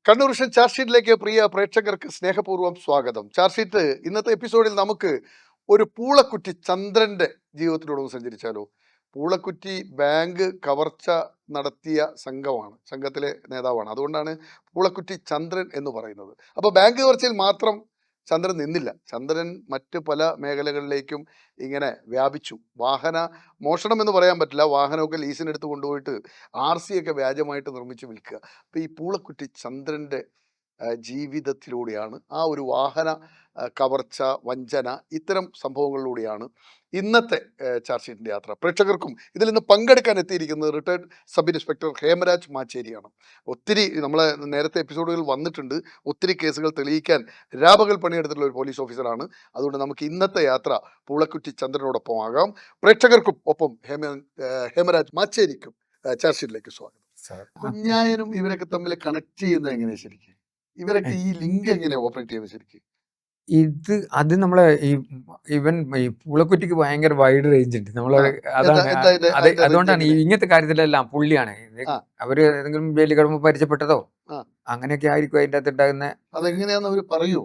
Kannur vision charge ഷീറ്റിലേക്ക് പ്രിയ പ്രേക്ഷകർക്ക് സ്നേഹപൂർവ്വം സ്വാഗതം. ചാർജ് ഷീറ്റ് ഇന്നത്തെ എപ്പിസോഡിൽ നമുക്ക് ഒരു പൂളക്കുറ്റി ചന്ദ്രന്റെ ജീവിതത്തിലൂടെ സഞ്ചരിച്ചാലോ. പൂളക്കുറ്റി ബാങ്ക് കവർച്ച നടത്തിയ സംഘത്തിലെ നേതാവാണ്. അതുകൊണ്ടാണ് പൂളക്കുറ്റി ചന്ദ്രൻ എന്ന് പറയുന്നത്. അപ്പോൾ ബാങ്ക് കവർച്ചയിൽ മാത്രം ചന്ദ്രൻ നിന്നില്ല. ചന്ദ്രൻ മറ്റ് പല മേഖലകളിലേക്കും ഇങ്ങനെ വ്യാപിച്ചു. വാഹന മോഷണം എന്ന് പറയാൻ പറ്റില്ല, വാഹനമൊക്കെ ലീസിനെടുത്ത് കൊണ്ടുപോയിട്ട് RC ഒക്കെ വ്യാജമായിട്ട് നിർമ്മിച്ച് വിൽക്കുക. അപ്പോൾ ഈ പൂളക്കുറ്റി ചന്ദ്രൻ്റെ ജീവിതത്തിലൂടെയാണ്, ആ ഒരു വാഹന കവർച്ച, വഞ്ചന, ഇത്തരം സംഭവങ്ങളിലൂടെയാണ് ഇന്നത്തെ ചാർജ് ഷീറ്റിൻ്റെ യാത്ര. പ്രേക്ഷകർക്കും ഇതിൽ നിന്ന് പങ്കെടുക്കാൻ എത്തിയിരിക്കുന്നത് റിട്ടയർഡ് സബ് ഇൻസ്പെക്ടർ ഹേമരാജ് മാച്ചേരിയാണ്. ഒത്തിരി നമ്മളെ നേരത്തെ എപ്പിസോഡുകൾ വന്നിട്ടുണ്ട്. ഒത്തിരി കേസുകൾ തെളിയിക്കാൻ രാപകൽ പണിയെടുത്തിട്ടുള്ള ഒരു പോലീസ് ഓഫീസറാണ്. അതുകൊണ്ട് നമുക്ക് ഇന്നത്തെ യാത്ര പൂളക്കുറ്റി ചന്ദ്രനോടൊപ്പം ആകാം. പ്രേക്ഷകർക്കും ഒപ്പം ഹേമരാജ് മാച്ചേരിക്കും ചാർജ് ഷീറ്റിലേക്ക് സ്വാഗതം. കുഞ്ഞായനും ഇവരൊക്കെ തമ്മിൽ കണക്ട് ചെയ്യുന്നത് എങ്ങനെയാ ശരിക്കും? ഇവരൊക്കെ ഈ ലിങ്ക് എങ്ങനെ ഓപ്പറേറ്റ് ചെയ്യുന്നത് ശരിക്കും? അത് നമ്മളെ ഇവൻ ഈ പൂളക്കുറ്റിക്ക് ഭയങ്കര വൈഡ് റേഞ്ച് ഉണ്ട്. അതുകൊണ്ടാണ് ഇങ്ങനത്തെ കാര്യത്തിലെല്ലാം പുള്ളിയാണ്. അവര് ഏതെങ്കിലും ജയിലിൽ കിടമ്പോ പരിചയപ്പെട്ടതോ അങ്ങനെയൊക്കെ ആയിരിക്കും അതിന്റെ അകത്ത് ഉണ്ടാകുന്ന. അതെങ്ങനെയാന്ന് അവര് പറയൂ,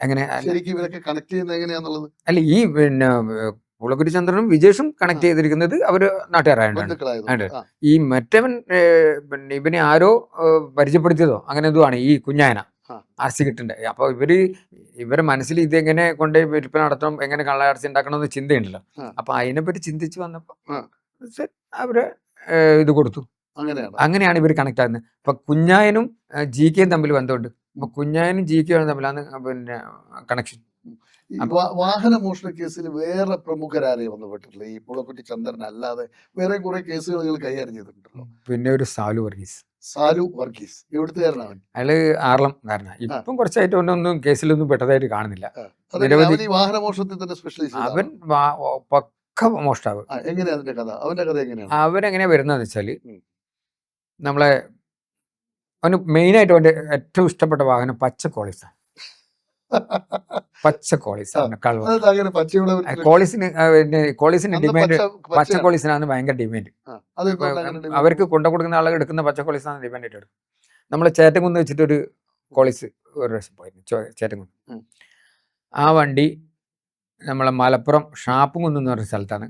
എങ്ങനെ ശരിക്കും ഇവരൊക്കെ കണക്ട് ചെയ്യുന്നത് എങ്ങനെയാന്നുള്ളത്? അല്ല, ഈ പൂളക്കുറ്റി ചന്ദ്രനും വിജേഷും കണക്ട് ചെയ്തിരിക്കുന്നത് അവര് നാട്ടുകാരായതുകൊണ്ട്. ഈ മറ്റവൻ ഇവനെ ആരോ പരിചയപ്പെടുത്തിയതോ അങ്ങനെ എന്തുവാണ് ഈ കുഞ്ഞായന RC കിട്ടണ്ടേ. അപ്പൊ ഇവരെ മനസ്സിൽ ഇതെങ്ങനെ കൊണ്ട് വിൽപ്പന നടത്തണം, എങ്ങനെ കള്ള RC ഉണ്ടാക്കണം എന്ന് ചിന്തയുണ്ടല്ലോ. അപ്പൊ അതിനെപ്പറ്റി ചിന്തിച്ച് വന്നപ്പോ അവര് ഇത് കൊടുത്തു. അങ്ങനെയാണ് ഇവർ കണക്ട് ആകുന്നത്. അപ്പൊ കുഞ്ഞായനും GK തമ്മിൽ ബന്ധമുണ്ട്. അപ്പൊ കുഞ്ഞായനും GK തമ്മിലാണ് പിന്നെ കണക്ഷൻ. വാഹന മോഷണ കേസിൽ വേറെ പ്രമുഖരാരെയും ബന്ധപ്പെട്ടിട്ടില്ല ഈ പൂളക്കുറ്റി ചന്ദ്രൻ അല്ലാതെ? വേറെ കുറെ കേസുകൾ കൈകാര്യം ചെയ്തിട്ടുണ്ടല്ലോ. പിന്നെ ഒരു സാലു വർഗീസ് എവിടുത്തുകാരനാണ്? അയാള് ആറളംകാരനാണ്. ഇപ്പം കുറച്ചായിട്ട് ഒന്നും കേസിലൊന്നും പെട്ടതായിട്ട് കാണുന്നില്ല. വാഹനമോഷണത്തിൽ തന്നെ സ്പെഷ്യലൈസ്. അവൻ പക്ക മോഷ്ടാവ്. എങ്ങനെയാ അതിന്റെ കഥ? അവന്റെ കഥ എങ്ങനെയാണ്? അവനെങ്ങനെയാ വരുന്നതെന്ന് വെച്ചാല്, നമ്മളെ അവന് മെയിനായിട്ട് അവന്റെ ഏറ്റവും ഇഷ്ടപ്പെട്ട വാഹനം പച്ച കോളീസാണ്. കോളീസിന് ഡിമാൻഡ്, പച്ച കോളീസിനാണ് ഭയങ്കര ഡിമാൻഡ്. അവർക്ക് കൊണ്ടുകൊടുക്കുന്ന ആളുകൾ എടുക്കുന്ന പച്ച കോളീസാണ് ഡിമാൻഡ് ആയിട്ട് എടുക്കും. നമ്മളെ ചേറ്റംകുന്ന് വെച്ചിട്ടൊരു കോളീസ് ഒരു പ്രാവശ്യം പോയിരുന്നു, ചേറ്റംകുന്ന്. ആ വണ്ടി നമ്മളെ മലപ്പുറം ഷാപ്പുംകുന്ന് എന്ന് പറഞ്ഞ സ്ഥലത്താണ്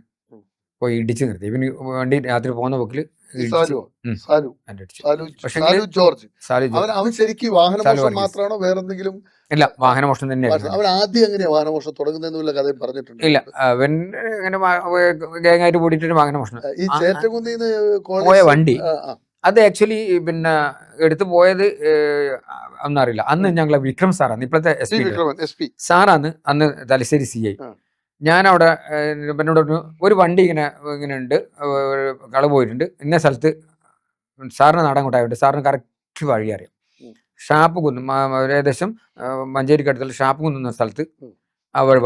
പോയി ഇടിച്ചു നിർത്തി. ഇവന് വണ്ടി രാത്രി പോകുന്ന പോക്കിൽ ഇല്ല, വാഹനമോഷണം തന്നെയായിരുന്നു. ഇല്ല, അവൻ ഇങ്ങനെ ഗാങ്ങായിട്ട് കൂടിയിട്ട് വാഹനമോഷണം. പോയ വണ്ടി അത് ആക്ച്വലി പിന്നെ എടുത്തു പോയത് ഒന്നറിയില്ല. അന്ന് ഞങ്ങളെ വിക്രം സാറാണ്, ഇപ്പോഴത്തെ SP സാറാണ്, അന്ന് തലശ്ശേരി CI. ഞാനവിടെ എന്നോട് ഒരു വണ്ടി ഇങ്ങനെ ഉണ്ട്, കളവ് പോയിട്ടുണ്ട്, ഇന്ന സ്ഥലത്ത് സാറിന് നാടൻ കൂട്ടായുണ്ട്, സാറിന് കറക്റ്റ് വഴി അറിയാം. ഷാപ്പുകുന്ന് ഏകദേശം മഞ്ചേരിക്കടുത്തുള്ള ഷാപ്പുകുന്ന് എന്ന സ്ഥലത്ത്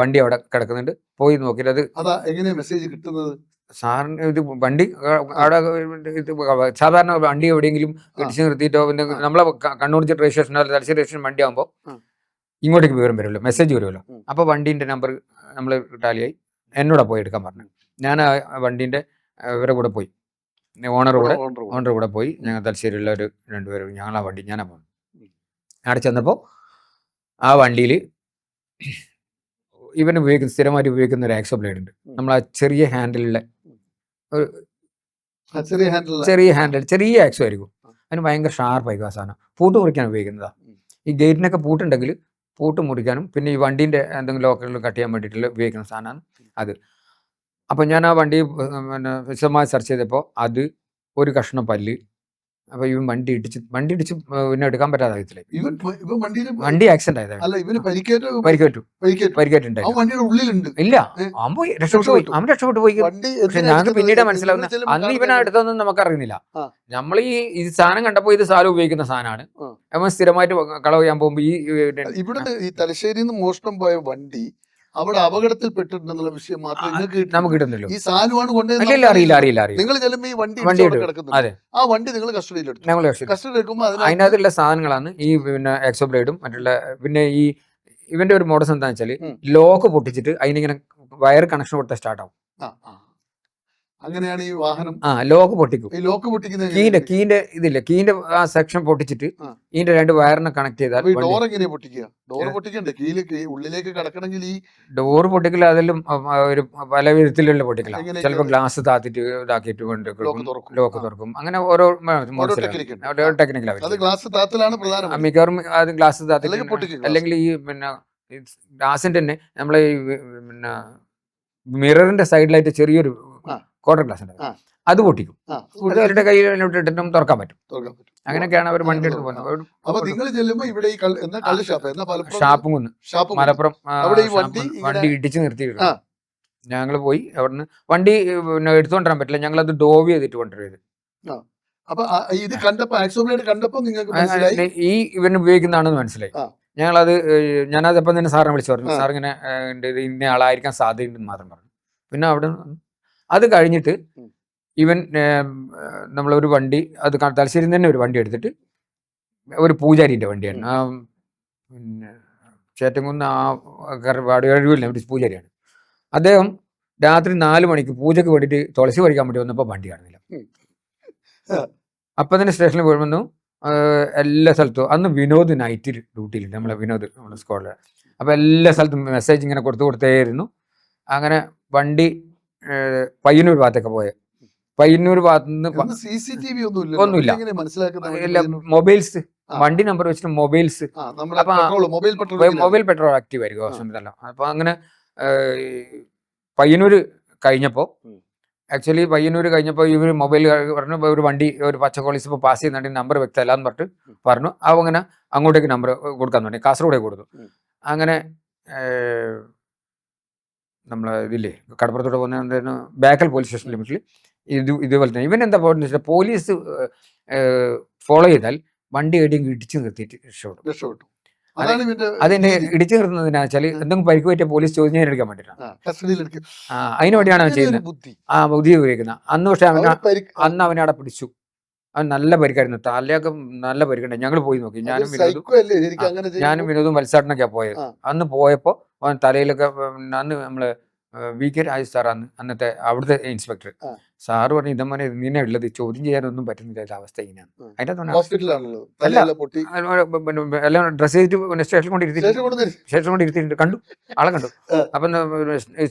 വണ്ടി അവിടെ കിടക്കുന്നുണ്ട്. പോയി നോക്കിയിട്ട് അത് എങ്ങനെയാ മെസ്സേജ് കിട്ടുന്നത്? സാറിന് ഇത് വണ്ടി അവിടെ സാധാരണ വണ്ടി എവിടെയെങ്കിലും ഇടിച്ചു നിർത്തിയിട്ടോ, പിന്നെ നമ്മളെ കണ്ണൂർ രജിസ്ട്രേഷൻ തലശ്ശേരി രജിസ്ട്രേഷൻ വണ്ടി ആകുമ്പോൾ ഇങ്ങോട്ടേക്ക് വിവരം വരുമല്ലോ, മെസ്സേജ് വരുമല്ലോ. അപ്പോൾ വണ്ടീൻ്റെ നമ്പർ നമ്മൾ ടാലിയായി എന്നോട് പോയി എടുക്കാൻ പറഞ്ഞു. ഞാൻ ആ വണ്ടീൻ്റെ ഇവരെ കൂടെ പോയി, ഓണർ കൂടെ പോയി. ഞങ്ങൾ തലശ്ശേരിയുള്ള ഒരു 2 പേര്, ഞങ്ങൾ ആ വണ്ടി ഞാനാ പോകുന്നു. അവിടെ ചെന്നപ്പോൾ ആ വണ്ടിയിൽ ഇവൻ സ്ഥിരമായിട്ട് ഉപയോഗിക്കുന്ന ഒരു ആക്സോ ബ്ലേഡ് ഉണ്ട്. നമ്മൾ ആ ചെറിയ ഹാൻഡിലുള്ള ചെറിയ ആക്സോ ആയിരിക്കും. അതിന് ഭയങ്കര ഷാർപ്പായിരിക്കും ആ സാധനം. പൂട്ട് മുറിക്കാൻ ഉപയോഗിക്കുന്നതാണ്. ഈ ഗേറ്റിനൊക്കെ പൂട്ടുണ്ടെങ്കിൽ പൂട്ട് മുറിക്കാനും പിന്നെ ഈ വണ്ടീൻ്റെ എന്തെങ്കിലും ലോക്കറിൽ കട്ട് ചെയ്യാൻ വേണ്ടിയിട്ടുള്ള ഉപയോഗിക്കുന്ന സാധനമാണ് അത്. അപ്പം ഞാൻ ആ വണ്ടി പിന്നെ വിശദമായി സെർച്ച് ചെയ്തപ്പോൾ അത് ഒരു കഷ്ണം പല്ല്. അപ്പൊ ഇവൻ വണ്ടി ഇടിച്ച് പിന്നെ എടുക്കാൻ പറ്റാതെ വണ്ടി ആക്സിഡന്റ് ആയതാണ്. പരിക്കേറ്റുണ്ടായി. ഇല്ല, അവൻ രക്ഷപ്പെട്ടു പോയി. പക്ഷെ ഞങ്ങൾക്ക് പിന്നീട് മനസ്സിലാവുന്ന, അന്ന് ഇവനാ എടുത്തതൊന്നും നമുക്ക് അറിയുന്നില്ല. നമ്മൾ ഈ സാധനം കണ്ടപ്പോ ഇത് സാധനം ഉപയോഗിക്കുന്ന സാധനമാണ്. അവൻ സ്ഥിരമായിട്ട് കളവ് ചെയ്യാൻ പോകുമ്പോ ഈ തലശ്ശേരിയിൽ നിന്ന് മോഷണം പോയ വണ്ടി അവിടെ അപകടത്തിൽപ്പെട്ടിട്ടുണ്ടെന്നുള്ള വിഷയം മാത്രമേ നമുക്ക് കിട്ടുന്നില്ല. ഈ സാധനമാണ് കൊണ്ടുവരുന്നത്. അറിയില്ല. നിങ്ങൾ ചെല്ലുമ്പോൾ ഈ വണ്ടി ആ വണ്ടി നിങ്ങൾ കസ്റ്റഡിയിൽ എടുക്കുമ്പോൾ അതിനകത്തുള്ള സാധനങ്ങളാണ് ഈ പിന്നെ എക്സോ ബ്ലേഡും മറ്റുള്ള. പിന്നെ ഈ ഇവന്റെ ഒരു മോഡസ് എന്താണെന്ന് വെച്ചാൽ ലോക്ക് പൊട്ടിച്ചിട്ട് അതിനിങ്ങനെ വയർ കണക്ഷൻ കൊടുത്താൽ സ്റ്റാർട്ട് ആവും. അങ്ങനെയാണ് ഈ വാഹനം ലോക്ക് പൊട്ടിക്കും. ഈ ലോക്ക് പൊട്ടിക്കുന്നത് കീന്റെ ഇതില്ല, കീന്റെ ആ സെക്ഷൻ പൊട്ടിച്ചിട്ട് ആ. ഇതിന്റെ 2 വയറിനെ കണക്ട് ചെയ്താൽ അപ്പൊ ഈ ഡോർ എങ്ങനെയാ പൊട്ടിക്കുക? ഡോർ പൊട്ടിക്കണ്ടേ? ഉള്ളിലേക്ക് കടക്കണമെങ്കിൽ ഈ ഡോറ് പൊട്ടിക്കൽ അതിലും ഒരു പല വിധത്തിലുള്ള പൊട്ടിക്കലാണ്. എങ്ങനെയൊക്കെ ചിലപ്പോൾ ഗ്ലാസ് താത്തിട്ട് ഇതാക്കിയിട്ട് കൊണ്ട് ലോക്ക് തുറക്കും. ലോക്ക് ആ. തുറക്കും. അങ്ങനെ ഓരോ ഓരോ ടെക്നിക്ക് ഉണ്ട്. ഓരോ ടെക്നിക്കൽ അത് ഗ്ലാസ് താത്തലാണ് പ്രധാനം. മിക്കവാറും അത് ഗ്ലാസ് അല്ലെങ്കിൽ താത്തിട്ട് പൊട്ടിക്കും glass. അല്ലെങ്കിൽ ഈ പിന്നെ ഗ്ലാസിന്റെ തന്നെ നമ്മളെ ഈ പിന്നെ മിററിന്റെ സൈഡിലായിട്ട് ചെറിയൊരു ആ. ക്വാർട്ടർ ഗ്ലാസ് ഉണ്ട്, ആ. അത് പൊട്ടിക്കും. ആ, അവരുടെ കയ്യിൽ ഇട്ടിട്ടും തുറക്കാൻ പറ്റും. തുറക്കാൻ പറ്റും. അങ്ങനെയൊക്കെയാണ് അവർ വണ്ടി അങ്ങനെ എടുത്ത് തുറക്കും. പോകുന്നത്. അപ്പൊ നിങ്ങൾ ചെല്ലുമ്പോ ഇവിടെ ഈ എന്നാ കള്ള് ഷാപ്പ് എന്നാ ഷാപ്പും കുന്ന് ഷാപ്പ് മലപ്പുറം അവിടെ ഈ ഷാപ്പും വണ്ടി കുന്ന്. ഇങ്ങനെ വണ്ടി ഇടിച്ച് നിർത്തിയിട്ടുണ്ട്. ആ. ഞങ്ങൾ പോയി അവിടുന്ന് വണ്ടി പിന്നെ എടുത്തുകൊണ്ടിരാൻ പറ്റില്ല, ഞങ്ങളത് ഡോവ് ചെയ്തിട്ട് കൊണ്ടുവരുന്നത്. അപ്പൊ ഇത് കണ്ടപ്പോ ആക്സോബ്ലേഡ് കണ്ടപ്പോ നിങ്ങൾക്ക് മനസ്സിലായി ഈ ഇവൻ ഉപയോഗിക്കുന്നതാണെന്ന് മനസ്സിലായി. ആ. ഞാനത് അപ്പം തന്നെ സാറിനെ വിളിച്ചു പറഞ്ഞു, ആ. സാർ ഇങ്ങനെ ഉണ്ട്, ഇത് ഇന്ന ആളായിരിക്കാൻ സാധ്യതയുണ്ടെന്ന് മാത്രം പറഞ്ഞു. പിന്നെ അവിടെ അത് കഴിഞ്ഞിട്ട് ഉം. ഇവൻ നമ്മളൊരു വണ്ടി അത് തലശ്ശേരി തന്നെ ഒരു വണ്ടി എടുത്തിട്ട് ഒരു പൂജാരിന്റെ വണ്ടിയാണ്. ആ പിന്നെ ചേറ്റംകുന്ന് വാടുകഴിവില്ല ഒരു പൂജാരിയാണ്. അദ്ദേഹം രാത്രി 4 മണിക്ക് പൂജക്ക് വേണ്ടിയിട്ട് തുളസി പറിക്കാൻ വേണ്ടി വന്നപ്പോൾ വണ്ടി കാണുന്നില്ല. അപ്പം തന്നെ സ്റ്റേഷനിൽ പോയി വന്നു. എല്ലാ സ്ഥലത്തും അന്ന് വിനോദ് നൈറ്റിൽ ഡ്യൂട്ടിയിലുണ്ട്, നമ്മളെ വിനോദ് നമ്മുടെ സ്ക്വാഡിൽ. അപ്പോൾ എല്ലാ സ്ഥലത്തും മെസ്സേജ് ഇങ്ങനെ കൊടുത്തേയിരുന്നു. അങ്ങനെ വണ്ടി പയ്യന്നൂർ ഭാഗത്തൊക്കെ പോയത്. പയ്യന്നൂർ ഭാഗത്ത് നിന്ന് CCTV ഒന്നുമില്ല. മൊബൈൽസ് വണ്ടി നമ്പർ വെച്ചിട്ട് മൊബൈൽസ് മൊബൈൽ പെട്രോൾ ആക്റ്റീവ് ആയിരിക്കും ഇതെല്ലാം. അപ്പോൾ അങ്ങനെ പയ്യന്നൂർ കഴിഞ്ഞപ്പോൾ ആക്ച്വലി പയ്യന്നൂർ കഴിഞ്ഞപ്പോൾ ഇവർ മൊബൈൽ പറഞ്ഞു ഒരു വണ്ടി ഒരു പച്ചക്കോളീസ് ഇപ്പോൾ പാസ് ചെയ്യുന്നുണ്ടെങ്കിൽ നമ്പർ വ്യക്തമല്ല എന്ന് പറഞ്ഞിട്ട് പറഞ്ഞു. അങ്ങനെ അങ്ങോട്ടേക്ക് നമ്പർ കൊടുക്കാൻ തുടങ്ങി, കാസർഗോഡേക്ക് കൊടുത്തു. അങ്ങനെ നമ്മളെ ഇതില്ലേ കടപ്പുറത്തോട്ട് പോകുന്ന എന്തായിരുന്നു ബേക്കൽ പോലീസ് സ്റ്റേഷൻ ലിമിറ്റിൽ ഇതുപോലെ തന്നെ ഇവൻ എന്താ പോകുന്നത് വെച്ചാൽ പോലീസ് ഫോളോ ചെയ്താൽ വണ്ടി എവിടെയെങ്കിലും ഇടിച്ചു നിർത്തിയിട്ട് രക്ഷപ്പെട്ടു. അതിന്റെ ഇടിച്ചു നിർത്തുന്നതിനാ വെച്ചാൽ എന്തെങ്കിലും പരിക്ക് പറ്റിയ പോലീസ് ചോദ്യം എടുക്കാൻ വേണ്ടിയിട്ടാണ്. അതിനു വേണ്ടിയാണ് അവൻ ചെയ്യുന്നത്. ബുദ്ധി ഉപയോഗിക്കുന്നത്. അന്ന് പക്ഷെ അന്ന് അവനെ അവിടെ പിടിച്ചു. അവൻ നല്ല പരിക്കായിരുന്നു, തലയൊക്കെ നല്ല പരിക്കുണ്ട്. ഞങ്ങൾ പോയി നോക്കി, ഞാനും വിനോദും വത്സാട്ടനൊക്കെയാണ് പോയത്. അന്ന് പോയപ്പോൾ അവൻ തലയിലൊക്കെ അന്ന് നമ്മള് VK രാജ് സാറാണ് അന്നത്തെ അവിടുത്തെ ഇൻസ്പെക്ടർ. സാറ് പറഞ്ഞു ഇതമ്മനെ ഇങ്ങനെ ഉള്ളത് ചോദ്യം ചെയ്യാനൊന്നും പറ്റുന്നില്ല, അവസ്ഥ ഇങ്ങനെയാണ്. അതിന്റെ എല്ലാം ഡ്രസ് ചെയ്തിട്ട് സ്റ്റേഷൻ കൊണ്ട് ഇരുത്തിയിട്ടുണ്ട്. കണ്ടു, ആളെ കണ്ടു. അപ്പൊ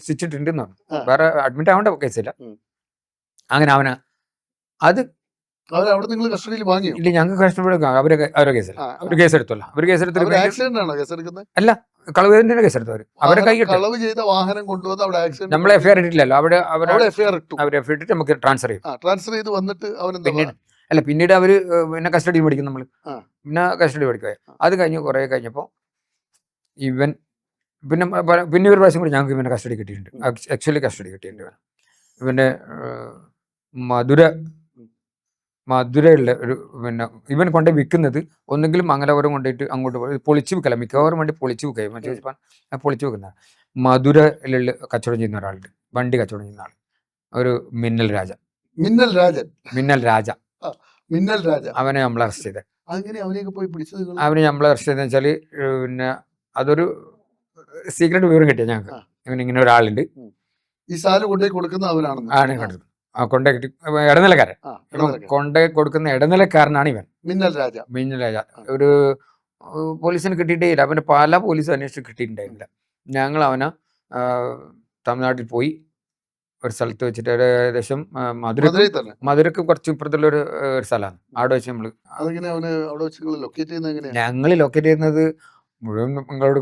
സ്റ്റിച്ചിട്ടുണ്ടെന്ന് പറഞ്ഞു. വേറെ അഡ്മിറ്റ് ആവേണ്ട കേസില്ല. അങ്ങനെ അവന് അത് ഇല്ല, ഞങ്ങൾക്ക് കഷ്ടപ്പെടുക. അവരെ കേസെടുത്തല്ലോ. അവർ കേസെടുത്തിട്ട് അല്ല, കളവിന്റെ കേസെടുത്തവർ. അവരെ കൈ കളവ് ചെയ്ത വാഹനം കൊണ്ടുവന്ന് അവിടെ ആക്സിഡന്റ് നമ്മൾ FIR ഇട്ടില്ലല്ലോ. അവർ FIR ഇട്ടിട്ട് നമുക്ക് ട്രാൻസ്ഫർ ചെയ്ത് വന്നിട്ട് പിന്നീട് അവര് പിന്നെ കസ്റ്റഡി മേടിക്കും. നമ്മൾ പിന്നെ കസ്റ്റഡി മേടിക്കുക. അത് കഴിഞ്ഞ് കുറെ കഴിഞ്ഞപ്പോൾ ഇവൻ പിന്നെ ഒരു പ്രാവശ്യം കൂടി ഞങ്ങൾക്ക് ഇവന്റെ കസ്റ്റഡി കിട്ടിയിട്ടുണ്ട്. ആക്ച്വലി കസ്റ്റഡി കിട്ടിയിട്ടുണ്ട്. ഇവന്റെ മധുരയുള്ള ഒരു പിന്നെ ഇവൻ കൊണ്ട് വിൽക്കുന്നത് ഒന്നെങ്കിലും മംഗലപുരം കൊണ്ടുപോയിട്ട് അങ്ങോട്ട് പോയി പൊളിച്ചു വിൽക്കല. മിക്കവാറും വണ്ടി പൊളിച്ചു വിൽക്കുക. പൊളിച്ചു വിൽക്കുന്ന മധുരയിലുള്ള കച്ചവടം ചെയ്യുന്ന ഒരാളുണ്ട്, വണ്ടി കച്ചവടം ചെയ്യുന്ന ആൾ, ഒരു മിന്നൽ രാജ. അവനെ നമ്മൾ അറസ്റ്റ് ചെയ്തത്. അവനെ നമ്മൾ അറസ്റ്റ് ചെയ്തെന്ന് വെച്ചാല് പിന്നെ അതൊരു സീക്രട്ട് വിവരം കിട്ടിയ ഞങ്ങൾക്ക്. ഇങ്ങനെ ഒരാളുണ്ട്, ഈ സാല് കൊണ്ടുപോയി കൊടുക്കുന്ന അവനാണ് കണ്ടത്. ഇടനിലക്കാരൻ. കൊണ്ടേ കൊടുക്കുന്ന ഇടനിലക്കാരനാണ് ഇവൻ, മിന്നൽ രാജ. ഒരു പോലീസിന് കിട്ടിയിട്ടേയില്ല. അവന് പല പോലീസ് അന്വേഷിച്ച് കിട്ടിയിട്ടുണ്ടായിരുന്നില്ല. ഞങ്ങൾ അവനെ തമിഴ്നാട്ടിൽ പോയി ഒരു സ്ഥലത്ത് വെച്ചിട്ട് ഏകദേശം മധുരക്ക് കുറച്ച് ഇപ്പുറത്തുള്ള ഒരു സ്ഥലമാണ്. അവിടെ വെച്ച് ഞങ്ങൾ ലൊക്കേറ്റ് ചെയ്യുന്നത് മുഴുവൻ നിങ്ങളോട്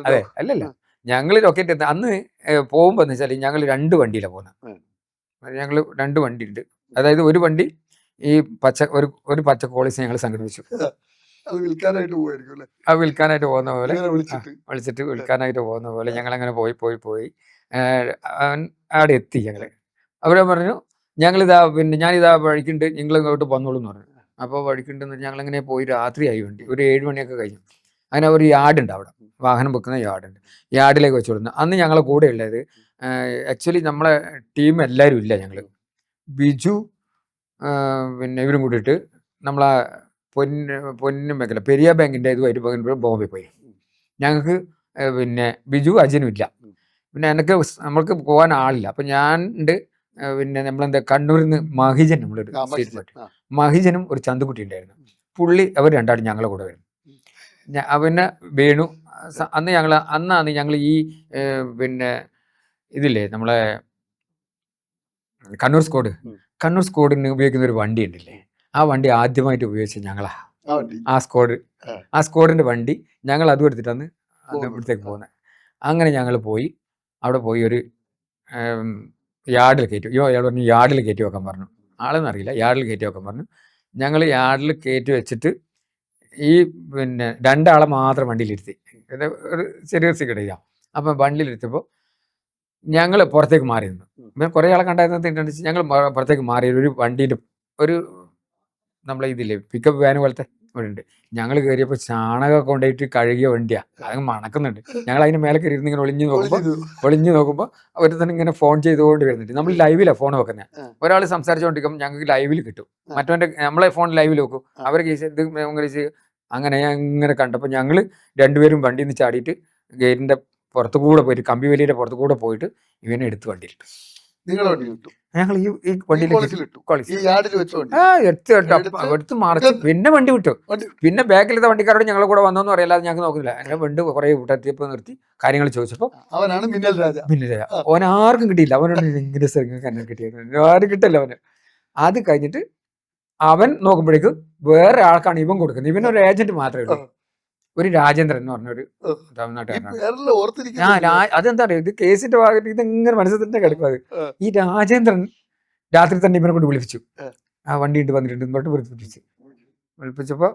അതെ അല്ലല്ല. ഞങ്ങൾ ലൊക്കേറ്റ് ചെയ്ത് അന്ന് പോകുമ്പോൾ എന്ന് വെച്ചാൽ ഞങ്ങൾ 2 വണ്ടിയിലാണ് പോകുന്നത്. ഞങ്ങൾ 2 വണ്ടി ഉണ്ട്. അതായത് ഒരു വണ്ടി ഈ ഒരു പച്ച കോളീസ് ഞങ്ങൾ സംഘടിപ്പിച്ചു. അത് വിൽക്കാനായിട്ട് പോകുന്ന പോലെ വിളിച്ചിട്ട് വിൽക്കാനായിട്ട് പോകുന്ന പോലെ ഞങ്ങൾ അങ്ങനെ പോയി അവിടെ എത്തി. ഞങ്ങള് അവരെ പറഞ്ഞു ഞങ്ങളിതാ പിന്നെ ഞാനിതാ വഴിക്കുണ്ട്, നിങ്ങൾ ഇങ്ങോട്ട് വന്നോളൂ എന്ന് പറഞ്ഞു. അപ്പോൾ വഴിക്കുണ്ടെന്ന് ഞങ്ങളങ്ങനെ പോയി. രാത്രിയായി വണ്ടി ഒരു 7 മണിയൊക്കെ കഴിഞ്ഞു. അങ്ങനെ ഒരു യാർഡുണ്ട് അവിടെ, വാഹനം വെക്കുന്ന യാർഡുണ്ട്. യാർഡിലേക്ക് വെച്ച് കൊടുക്കുന്നത്. അന്ന് ഞങ്ങളെ കൂടെ ഉള്ളത് ആക്ച്വലി നമ്മളെ ടീം എല്ലാവരും ഇല്ല. ഞങ്ങൾ ബിജു പിന്നെ ഇവരും കൂടിയിട്ട് നമ്മളെ പൊന്നും മേഖല പെരിയ ബാങ്കിൻ്റെ ഇതുമായിട്ട് ബോംബെ പോയി. ഞങ്ങൾക്ക് പിന്നെ ബിജു അജിനും ഇല്ല. പിന്നെ എനിക്ക് നമ്മൾക്ക് പോകാൻ ആളില്ല. അപ്പം ഞാൻ ഉണ്ട്. പിന്നെ നമ്മളെന്താ കണ്ണൂരിൽ നിന്ന് മഹിജൻ നമ്മളൊരു സ്റ്റേറ്റ് പാർട്ടി, മഹിജനും ഒരു ചന്തുകുട്ടി ഉണ്ടായിരുന്നു. പുള്ളി അവർ രണ്ടാളും ഞങ്ങളെ കൂടെ വരും. പിന്നെ വേണു അന്നാണ് ഞങ്ങൾ ഈ പിന്നെ ഇതില്ലേ നമ്മളെ കണ്ണൂർ സ്ക്വാഡിന് ഉപയോഗിക്കുന്ന ഒരു വണ്ടി ഉണ്ടല്ലേ, ആ വണ്ടി ആദ്യമായിട്ട് ഉപയോഗിച്ചത് ഞങ്ങളാ. ആ സ്ക്വാഡിന്റെ വണ്ടി ഞങ്ങൾ അതും എടുത്തിട്ടാണ് ഇവിടത്തേക്ക് പോകുന്നത്. അങ്ങനെ ഞങ്ങൾ പോയി അവിടെ പോയി ഒരു യാർഡിൽ കയറ്റി. അയാൾ പറഞ്ഞു യാർഡിൽ കയറ്റി വെക്കാൻ പറഞ്ഞു. ആളെന്ന് അറിയില്ല, യാർഡിൽ കയറ്റി വെക്കാൻ പറഞ്ഞു. ഞങ്ങൾ യാർഡിൽ കയറ്റി വെച്ചിട്ട് ഈ പിന്നെ രണ്ടാളെ മാത്രം വണ്ടിയിലിരുത്തി. ഒരു ചെറിയൊരു സിഗരറ്റ്. അപ്പം വണ്ടിയിലിരുത്തിയപ്പോൾ ഞങ്ങൾ പുറത്തേക്ക് മാറി നിന്നു. ഇപ്പം കുറേ ആളെ കണ്ടായിരുന്നു. ഞങ്ങൾ പുറത്തേക്ക് മാറി ഒരു വണ്ടീൻ്റെ ഒരു നമ്മളെ ഇതില്ലേ പിക്കപ്പ് വാൻ പോലത്തെ ഉണ്ട്. ഞങ്ങൾ കയറിയപ്പോൾ ചാണകം കൊണ്ടുപോയിട്ട് കഴുകിയ വണ്ടിയാണ്. അത് മണക്കുന്നുണ്ട്. ഞങ്ങൾ അതിൻ്റെ മേലെ കയറി ഇങ്ങനെ ഒളിഞ്ഞു നോക്കുമ്പോൾ അവർ തന്നെ ഇങ്ങനെ ഫോൺ ചെയ്തുകൊണ്ട് വരുന്നുണ്ട്. നമ്മൾ ലൈവിലാണ് ഫോൺ വെക്കുന്നത്. ഒരാൾ സംസാരിച്ചുകൊണ്ടിരിക്കുമ്പോൾ ഞങ്ങൾക്ക് ലൈവിൽ കിട്ടും. മറ്റവൻ്റെ നമ്മളെ ഫോൺ ലൈവിൽ വെക്കും. അവർ കേസ് ഇത് അങ്ങനെ ഇങ്ങനെ കണ്ടപ്പോൾ ഞങ്ങൾ രണ്ടുപേരും വണ്ടിയിൽ നിന്ന് ചാടിയിട്ട് ഗേറ്റിൻ്റെ പുറത്തു കൂടെ പോയിട്ട് കമ്പി വലിയുടെ പുറത്തു കൂടെ പോയിട്ട് ഇവനെ എടുത്ത് വണ്ടിയിലിട്ടു. ഞങ്ങൾ ഈ വണ്ടിയിലേക്ക് എടുത്ത് മറിച്ച് പിന്നെ വണ്ടി വിട്ടു. പിന്നെ ബാക്കിലത്തെ വണ്ടിക്കാരോട് ഞങ്ങളെ കൂടെ വന്നോന്ന് അറിയാതെ ഞങ്ങൾക്ക് നോക്കുന്നില്ല. അങ്ങനെ വണ്ടി കുറെ വിട്ടെത്തിയപ്പോൾ നിർത്തി കാര്യങ്ങൾ ചോദിച്ചപ്പോൾ മിന്നൽ രാജ ഓനാർക്കും കിട്ടിയില്ല. അവനോട് ഇങ്ങനെ സ്ഥലങ്ങൾക്ക് കിട്ടിയത് ആരും കിട്ടില്ല അവന്. അത് കഴിഞ്ഞിട്ട് അവൻ നോക്കുമ്പോഴേക്കും വേറെ ആൾക്കാണ് ഇവൻ കൊടുക്കുന്നത്. ഇവനൊരു ഏജന്റ് മാത്രമേ ഉള്ളൂ, ഒരു രാജേന്ദ്രൻ എന്ന് പറഞ്ഞൊരു തമിഴ്നാട്ടുകാരനാണ്. അതെന്താ പറയുക, ഇത് കേസിന്റെ ഭാഗത്ത് ഇതെങ്ങനെ മനസ്സിൽ തന്നെ കിടക്കും. അത് ഈ രാജേന്ദ്രൻ രാത്രി തന്നെ ഇവനെ കൊണ്ട് വിളിപ്പിച്ചു. ആ വണ്ടി ഇട്ട് വന്നിട്ടുണ്ട് വിളിപ്പിച്ചപ്പോൾ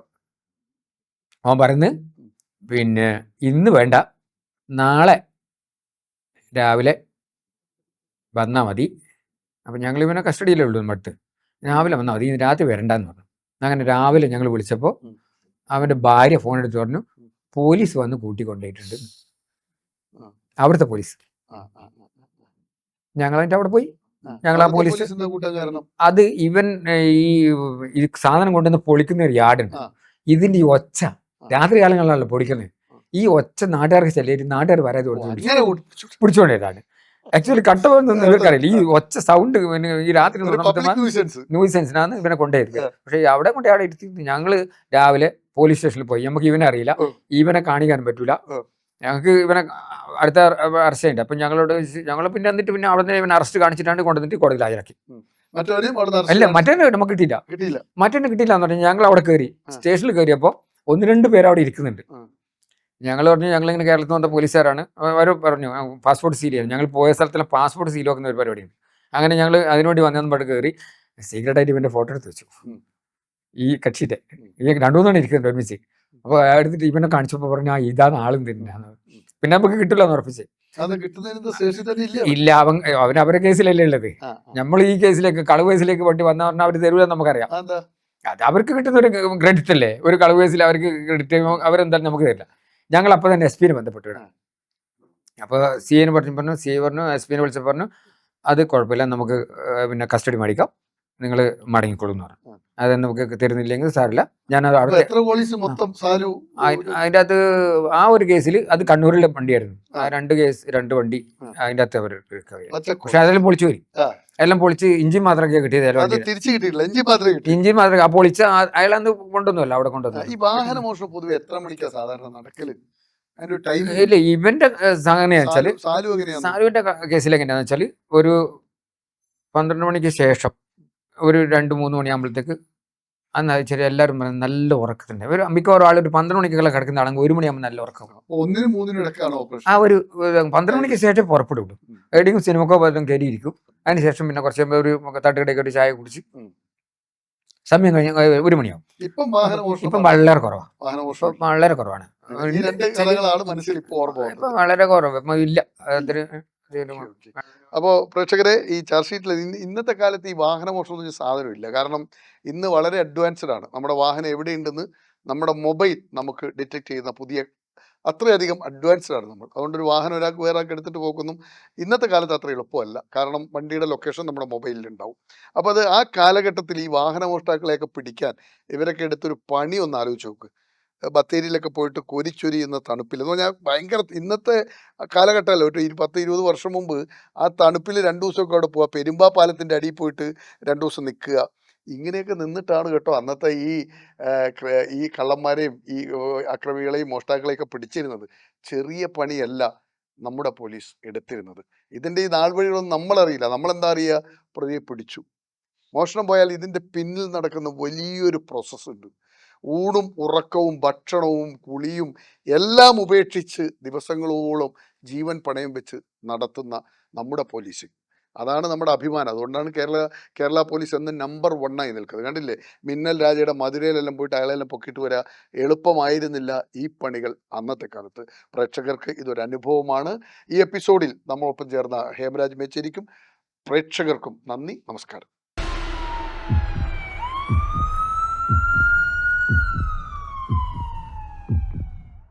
അവൻ പറയുന്നത് പിന്നെ ഇന്ന് വേണ്ട, നാളെ രാവിലെ വന്നാൽ മതി. അപ്പം ഞങ്ങൾ ഇവനെ കസ്റ്റഡിയിലേ ഉള്ളൂ. മട്ട് രാവിലെ വന്നാൽ മതി, ഇന്ന് രാത്രി വരണ്ടെന്ന് പറഞ്ഞു. അങ്ങനെ രാവിലെ ഞങ്ങൾ വിളിച്ചപ്പോൾ അവൻ്റെ ഭാര്യ ഫോൺ എടുത്ത് പറഞ്ഞു പോലീസ് വന്ന് കൂട്ടിക്കൊണ്ടുപോയിട്ടുണ്ട്. അവിടുത്തെ പോലീസ്. ഞങ്ങൾ അതിൻ്റെ അവിടെ പോയി. ഞങ്ങൾ ആ പോലീസ് അത് ഇവൻ ഈ സാധനം കൊണ്ടുവന്ന് പൊളിക്കുന്ന ഒരു യാർഡുണ്ട്. ഇതിന്റെ ഈ ഒച്ച രാത്രി കാലങ്ങളിലാണല്ലോ പൊടിക്കുന്നത്. ഈ ഒച്ച നാട്ടുകാർക്ക് ചെല്ലിയിട്ട് നാട്ടുകാർ വരാതെ പിടിച്ചുകൊണ്ടേതാണ്. ആക്ച്വലി കട്ടവെന്നൊന്നും ഇവർക്കറിയില്ല. ഈ ഒച്ച സൗണ്ട് ഈ രാത്രി ന്യൂസെൻസിനാണ് ഇവനെ കൊണ്ടുപോയിരിക്കുക. പക്ഷെ അവിടെ ഇരുത്തി ഞങ്ങൾ രാവിലെ പോലീസ് സ്റ്റേഷനിൽ പോയി. നമുക്ക് ഇവനെ അറിയില്ല, ഇവനെ കാണിക്കാൻ പറ്റൂല. ഞങ്ങൾക്ക് ഇവനെ അടുത്ത അറസ്റ്റ് ചെയ്യണ്ട. അപ്പം ഞങ്ങൾ പിന്നെ എന്നിട്ട് പിന്നെ അവിടെ നിന്ന് ഇവനെ അറസ്റ്റ് കാണിച്ചിട്ടാണ് കൊണ്ടുവന്നിട്ട് കോടതിയിൽ ഹാജരാക്കി. അല്ല മറ്റേ നമുക്ക് കിട്ടിയില്ല എന്ന് പറഞ്ഞാൽ ഞങ്ങൾ അവിടെ കയറി സ്റ്റേഷനിൽ കയറിയപ്പോൾ 1-2 പേര് അവിടെ ഇരിക്കുന്നുണ്ട്. ഞങ്ങൾ പറഞ്ഞു ഞങ്ങളിങ്ങനെ കേരളത്തിൽ വന്ന പോലീസുകാരാണ്. അവർ പറഞ്ഞു പാസ്പോർട്ട് സീൽ ചെയ്യാൻ. ഞങ്ങൾ പോയ സ്ഥലത്തിലെ പാസ്പോർട്ട് സീൽ വെക്കുന്ന ഒരു പരിപാടിയുണ്ട്. അങ്ങനെ ഞങ്ങൾ അതിനുവേണ്ടി വന്നതെന്ന് പറഞ്ഞ് കയറി സീക്രട്ടായിട്ട് ഇവൻ്റെ ഫോട്ടോ എടുത്ത് വെച്ചു. ഈ കക്ഷിയുടെ ഈ 2-3 ഇരിക്കുന്നുണ്ട് ഒരുമിച്ച്. അപ്പോൾ എടുത്തിട്ട് ഇവനെ കാണിച്ചപ്പോൾ പറഞ്ഞു ഇതാണ് ആളും തന്നെയാണ്. പിന്നെ നമുക്ക് കിട്ടില്ല എന്ന് ഉറപ്പിച്ച്. ഇല്ല, അവൻ അവരുടെ കേസിലല്ലേ ഉള്ളത്. നമ്മൾ ഈ കേസിലേക്ക് കളവ് കേസിലേക്ക് വേണ്ടി വന്ന പറഞ്ഞാൽ അവർ തരൂലെന്ന് നമുക്കറിയാം. അത് അവർക്ക് കിട്ടുന്ന ഒരു ക്രെഡിറ്റ് അല്ലേ. ഒരു കളവ് കേസിൽ അവർക്ക് ക്രെഡിറ്റ് അവരെന്തായാലും നമുക്ക് തരില്ല. ഞങ്ങൾ അപ്പോൾ തന്നെ SP ബന്ധപ്പെട്ടു. അപ്പോൾ CA പറഞ്ഞു CA പറഞ്ഞു SP വിളിച്ചപ്പോൾ പറഞ്ഞു അത് കുഴപ്പമില്ല, നമുക്ക് പിന്നെ കസ്റ്റഡി മേടിക്കാം, നിങ്ങൾ മടങ്ങിക്കോളൂ എന്ന് പറഞ്ഞു. അത് നമുക്ക് തരുന്നില്ലെങ്കിൽ സാറില്ല. ഞാൻ അതിൻ്റെ അകത്ത് ആ ഒരു കേസിൽ അത് കണ്ണൂരിലെ വണ്ടിയായിരുന്നു. ആ 2 വണ്ടി അതിൻ്റെ അകത്ത് അവർ പക്ഷെ അതെല്ലാം പൊളിച്ചു പോയി. എല്ലാം പൊളിച്ച് ഇഞ്ചിൻ മാത്രമേ കിട്ടിയത്. ഇഞ്ചിൻ മാത്രമേ ആ പൊളിച്ച അയാളന്ന് കൊണ്ടൊന്നുമല്ല അവിടെ കൊണ്ടുവന്നു. ഈ വാഹനമോഷണം പൊതുവെ എത്ര മണിക്കാണ് സാധാരണ നടക്കല്? ഇല്ല, ഇവന്റെ എങ്ങനെയാണെന്ന് വെച്ചാൽ സാലുവിന്റെ കേസിൽ എങ്ങനെയാണെന്ന് വെച്ചാൽ ഒരു 12 മണിക്ക് ശേഷം ഒരു 2-3 മണിയാകുമ്പോഴത്തേക്ക് അന്ന് ശരി എല്ലാവരും പറയും നല്ല ഉറക്കത്തിൻ്റെ ഒരു മിക്കവാറും ആൾ ഒരു 12 മണിക്കെല്ലാം കിടക്കുന്ന ആണെങ്കിൽ 1 മണിയാകുമ്പോൾ നല്ല ഉറക്കം. ആ ഒരു 12 മണിക്ക് ശേഷം പുറപ്പെടുള്ളൂ. എവിടെയും സിനിമക്കോ പോലും കയറിയിരിക്കും. അതിനുശേഷം പിന്നെ കുറച്ച് ഒരു തട്ടുകടയൊക്കെ ഒരു ചായ കുടിച്ച് സമയം കഴിഞ്ഞ് 1 മണിയാവും. ഇപ്പം വളരെ കുറവാണ്. ഇപ്പം വളരെ കുറവ് ഇല്ല. അപ്പോൾ പ്രേക്ഷകരെ, ഈ ചാർജ് ഷീറ്റിൽ ഇന്നത്തെ കാലത്ത് ഈ വാഹനമോഷണം എന്ന് സാധനമില്ല. കാരണം ഇന്ന് വളരെ അഡ്വാൻസ്ഡ് ആണ്. നമ്മുടെ വാഹനം എവിടെയുണ്ടെന്ന് നമ്മുടെ മൊബൈൽ നമുക്ക് ഡിറ്റക്ട് ചെയ്യുന്ന പുതിയ അത്രയധികം അഡ്വാൻസ്ഡ് ആണ് നമ്മൾ. അതുകൊണ്ടൊരു വാഹനം ഒരാൾക്ക് വേറെ ആൾക്ക് എടുത്തിട്ട് പോകുന്നു ഇന്നത്തെ കാലത്ത് അത്ര എളുപ്പമല്ല. കാരണം വണ്ടിയുടെ ലൊക്കേഷൻ നമ്മുടെ മൊബൈലിൽ ഉണ്ടാവും. അപ്പോൾ അത് ആ കാലഘട്ടത്തിൽ ഈ വാഹനമോഷ്ടാക്കളെയൊക്കെ പിടിക്കാൻ ഇവരൊക്കെ എടുത്തൊരു പണി ഒന്ന് ആലോചിച്ച് നോക്ക്. ബത്തേരിയിലൊക്കെ പോയിട്ട് കോരിച്ചൊരിയുന്ന തണുപ്പിൽ എന്ന് പറഞ്ഞാൽ ഭയങ്കര ഇന്നത്തെ കാലഘട്ടമല്ല, ഒരു 10-20 വർഷം മുമ്പ് ആ തണുപ്പിൽ 2 ദിവസമൊക്കെ അവിടെ പോവുക, പെരുമ്പാ പാലത്തിൻ്റെ അടിയിൽ പോയിട്ട് 2 ദിവസം നിൽക്കുക. ഇങ്ങനെയൊക്കെ നിന്നിട്ടാണ് കേട്ടോ അന്നത്തെ ഈ കള്ളന്മാരെയും അക്രമികളെയും മോഷ്ടാക്കളെയൊക്കെ പിടിച്ചിരുന്നത്. ചെറിയ പണിയല്ല നമ്മുടെ പോലീസ് എടുത്തിരുന്നത്. ഇതിൻ്റെ ഈ നാൾവഴികളൊന്നും നമ്മളറിയില്ല. നമ്മളെന്താ അറിയുക, പ്രതിയെ പിടിച്ചു. മോഷണം പോയാൽ ഇതിൻ്റെ പിന്നിൽ നടക്കുന്ന വലിയൊരു പ്രോസസ്സ് ഉണ്ട്. ഊണും ഉറക്കവും ഭക്ഷണവും കുളിയും എല്ലാം ഉപേക്ഷിച്ച് ദിവസങ്ങളോളം ജീവൻ പണയം വെച്ച് നടത്തുന്ന നമ്മുടെ പോലീസ്, അതാണ് നമ്മുടെ അഭിമാനം. അതുകൊണ്ടാണ് കേരള പോലീസ് എന്ന് നമ്പർ 1 ആയി നിൽക്കുന്നത്. കണ്ടില്ലേ, മിന്നൽ രാജയുടെ മധുരയിലെല്ലാം പോയിട്ട് അയാളെല്ലാം പൊക്കിയിട്ട് വരാ എളുപ്പമായിരുന്നില്ല ഈ പണികൾ അന്നത്തെ കാലത്ത്. പ്രേക്ഷകർക്ക് ഇതൊരു അനുഭവമാണ്. ഈ എപ്പിസോഡിൽ നമ്മളൊപ്പം ചേർന്ന ഹേമരാജ് മേച്ചേരിക്കും പ്രേക്ഷകർക്കും നന്ദി, നമസ്കാരം.